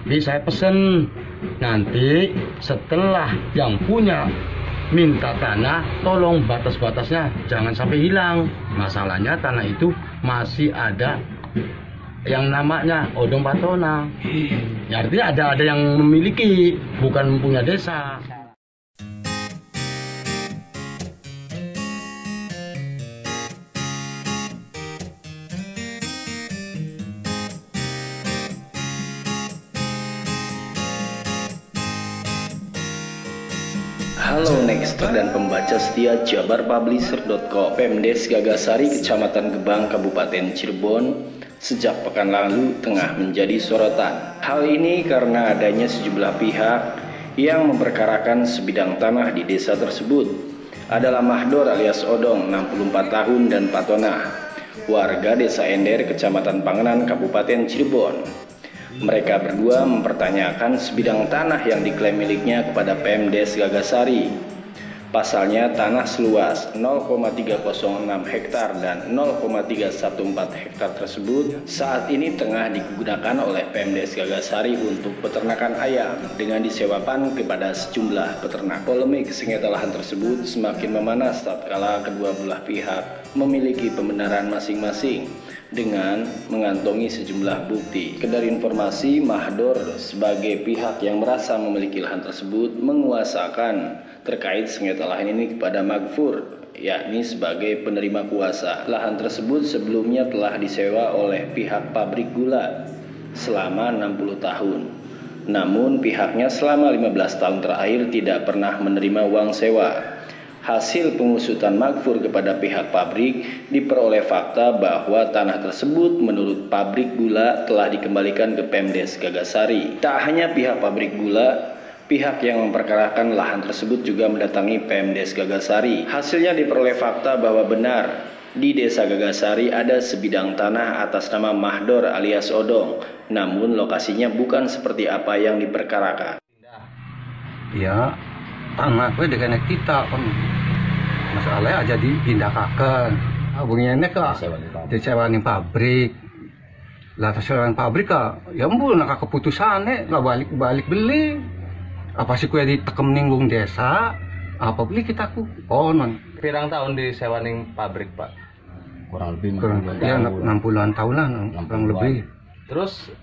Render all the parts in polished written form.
Tapi saya pesen nanti setelah yang punya minta tanah, tolong batas-batasnya jangan sampai hilang. Masalahnya tanah itu masih ada yang namanya Odong Patona. Ya, artinya ada yang memiliki, bukan punya desa. Halo Nexter dan pembaca setia jabarpublisher.com. Pemdes Gagasari, Kecamatan Gebang, Kabupaten Cirebon, sejak pekan lalu tengah menjadi sorotan. Hal ini karena adanya sejumlah pihak yang memperkarakan sebidang tanah di desa tersebut. Adalah Mahdor alias Odong, 64 tahun, dan Patona, warga desa Ender, Kecamatan Panganan, Kabupaten Cirebon. Mereka berdua mempertanyakan sebidang tanah yang diklaim miliknya kepada Pemdes Gagasari. Pasalnya tanah seluas 0,306 hektar dan 0,314 hektar tersebut saat ini tengah digunakan oleh Pemdes Gagasari untuk peternakan ayam dengan disewakan kepada sejumlah peternak. Polemik sengketa lahan tersebut semakin memanas tatkala kedua belah pihak memiliki pembenaran masing-masing dengan mengantongi sejumlah bukti. Dari informasi, Mahdor sebagai pihak yang merasa memiliki lahan tersebut menguasakan terkait sengketa lahan ini kepada Magfur, yakni sebagai penerima kuasa. Lahan tersebut sebelumnya telah disewa oleh pihak pabrik gula selama 60 tahun. Namun pihaknya selama 15 tahun terakhir tidak pernah menerima uang sewa. Hasil pengusutan Magfur kepada pihak pabrik diperoleh fakta bahwa tanah tersebut menurut pabrik gula telah dikembalikan ke Pemdes Gagasari. Tak hanya pihak pabrik gula, pihak yang memperkarakan lahan tersebut juga mendatangi Pemdes Gagasari. Hasilnya diperoleh fakta bahwa benar di desa Gagasari ada sebidang tanah atas nama Mahdor alias Odong, namun lokasinya bukan seperti apa yang diperkarakan. Ya, tanah gue dengan kita kan masalahnya aja dipindahkan. Hubungannya ke disewa ning pabrik. Lah disewa ning pabrik ya ampun nak keputusannya nggak balik beli. Apa sih kue ditekem ninggung desa? Apa beli kita ku konon. Pirang tahun disewa ning pabrik, Pak? Kurang lebih 60-an tahunan, kurang lebih. Terus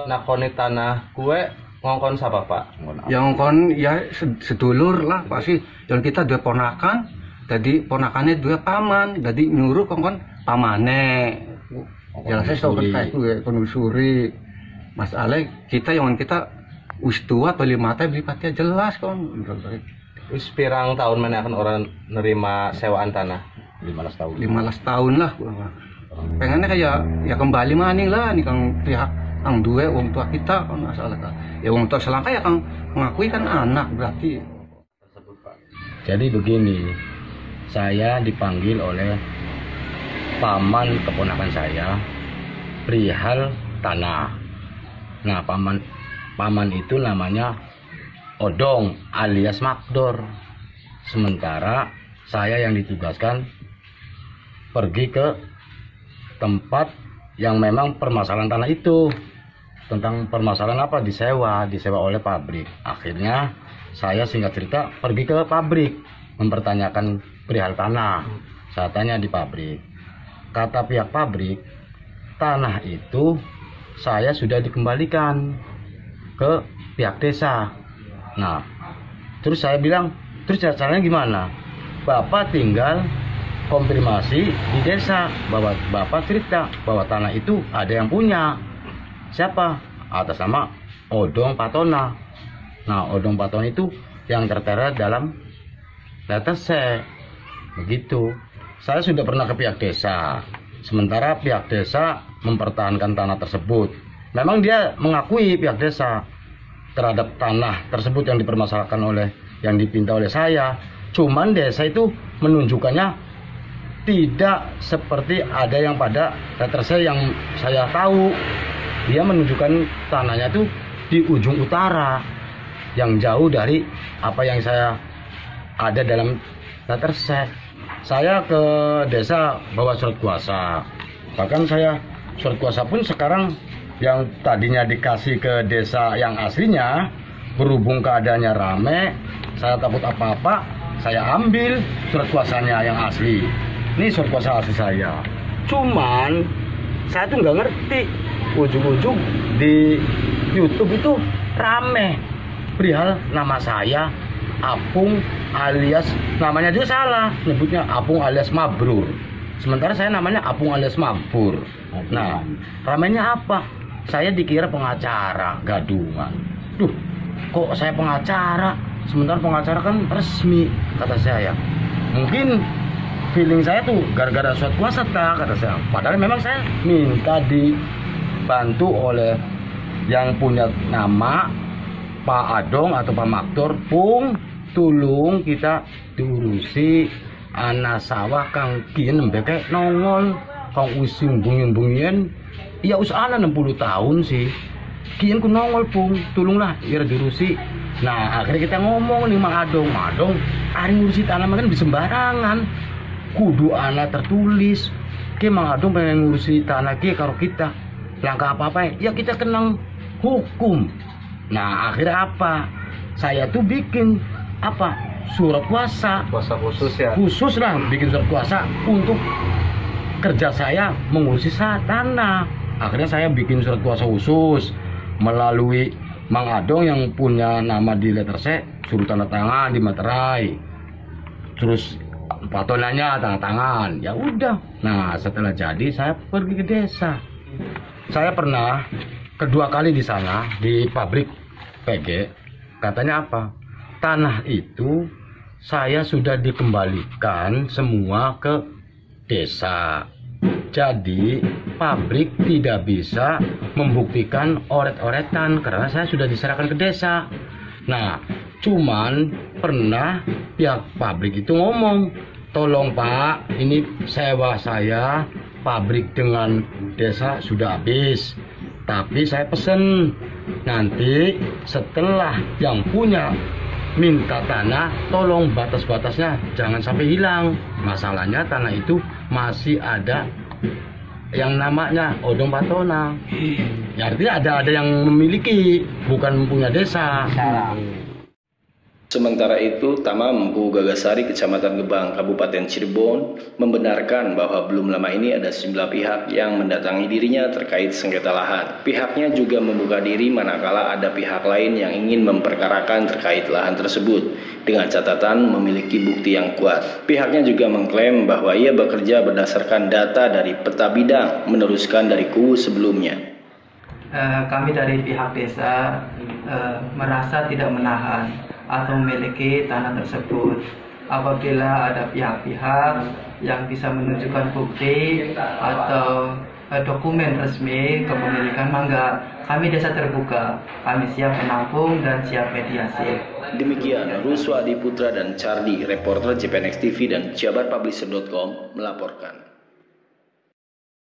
nakoni tanah kue ngongkon siapa, Pak? Yang ngongkon ya sedulur lah pasti. Dan kita dua ponakan, jadi ponakannya dua paman, jadi nyuruh ngongkon pamane. Jelas saya tahu kayak gue penusuri. Masalah kita yang kita wis tua beli mata beli patia jelas kon. Wis pirang tahun mana akan orang nerima sewaan tanah? 15 tahun. 15 tahun lah. Pengennya kayak ya kembali maning lah nih kang pihak ang dua wong tua kita kan masalah kan. Ya wong tua selangka ya kang mengakui kan anak berarti. Jadi begini, saya dipanggil oleh paman keponakan saya perihal tanah. Nah, paman itu namanya Odong alias Magdor. Sementara saya yang ditugaskan pergi ke tempat yang memang permasalahan tanah itu. Tentang permasalahan apa? Disewa oleh pabrik. Akhirnya saya singkat cerita pergi ke pabrik mempertanyakan perihal tanah. Saya tanya di pabrik. Kata pihak pabrik, tanah itu saya sudah dikembalikan ke pihak desa. Nah, terus saya bilang, terus caranya gimana? Bapak tinggal konfirmasi di desa bahwa Bapak cerita bahwa tanah itu ada yang punya. Siapa? Atas nama Odong Patona. Nah, Odong Patona itu yang tertera dalam letter C. Begitu. Saya sudah pernah ke pihak desa. Sementara pihak desa mempertahankan tanah tersebut. Memang dia mengakui pihak desa terhadap tanah tersebut yang dipermasalahkan oleh yang dipinta oleh saya. Cuman desa itu menunjukkannya tidak seperti ada yang pada letter C yang saya tahu. Dia menunjukkan tanahnya itu di ujung utara yang jauh dari apa yang saya ada dalam letter C. Saya ke desa bawa surat kuasa. Bahkan saya surat kuasa pun sekarang yang tadinya dikasih ke desa yang aslinya, berhubung keadaannya rame, saya takut apa-apa, saya ambil surat kuasanya yang asli. Ini surat kuasa asli saya. Cuman saya tuh nggak ngerti, ujung-ujung di YouTube itu rame perihal nama saya Apung alias, namanya juga salah, nyebutnya Apung alias Mabrur. Sementara saya namanya Apung alias Mabur. Nah, ramenya apa? Saya dikira pengacara gadungan. Duh, kok saya pengacara? Sementara pengacara kan resmi, kata saya. Mungkin feeling saya tuh gara-gara surat kuasa tak, kata saya. Padahal memang saya minta dibantu oleh yang punya nama Pak Adong atau Pak Maktor. Pung, tolong kita diurusi anak sawah kang kien mbeke nongol kang using bungin-bungin. Ya usaha 60 tahun sih. Kien ku nongol pung, tolonglah biar diurusi. Nah, akhirnya kita ngomong nih Mang Adong, hari ngurusi tanah kan di sembarangan. Kudu anak tertulis. Ki Mang Adong pengen ngurusi tanah ki karo kita. Langkah apa-apa ya kita kenang hukum. Nah, akhirnya apa? Saya tuh bikin apa? Surat kuasa. Kuasa khusus ya. Khusus lah, bikin surat kuasa untuk kerja saya mengurusi tanah. Akhirnya saya bikin surat kuasa khusus melalui Mang Adong yang punya nama di letter C, suruh tanda tangan di materai. Terus patonannya tanda tangan. Ya udah. Nah, setelah jadi saya pergi ke desa. Saya pernah kedua kali di sana di pabrik PG. Katanya apa? Tanah itu saya sudah dikembalikan semua ke desa. Jadi pabrik tidak bisa membuktikan oret-oretan karena saya sudah diserahkan ke desa. Nah, cuman pernah pihak pabrik itu ngomong, tolong Pak, ini sewa saya pabrik dengan desa sudah habis. Tapi saya pesen nanti setelah yang punya minta tanah, tolong batas-batasnya jangan sampai hilang. Masalahnya tanah itu masih ada yang namanya Odong Patona. Ya, artinya ada yang memiliki, bukan punya desa. Sementara itu, Tamamku Gagasari, Kecamatan Gebang, Kabupaten Cirebon, membenarkan bahwa belum lama ini ada sejumlah pihak yang mendatangi dirinya terkait sengketa lahan. Pihaknya juga membuka diri manakala ada pihak lain yang ingin memperkarakan terkait lahan tersebut, dengan catatan memiliki bukti yang kuat. Pihaknya juga mengklaim bahwa ia bekerja berdasarkan data dari peta bidang, meneruskan dari kubu sebelumnya. Kami dari pihak desa merasa tidak menahan atau memiliki tanah tersebut. Apabila ada pihak-pihak yang bisa menunjukkan bukti atau dokumen resmi kepemilikan, mangga, kami desa terbuka, kami siap menampung dan siap mediasi. Demikian Ruswadi Putra dan Cardi, reporter JPNX TV dan jabarpublisher.com melaporkan.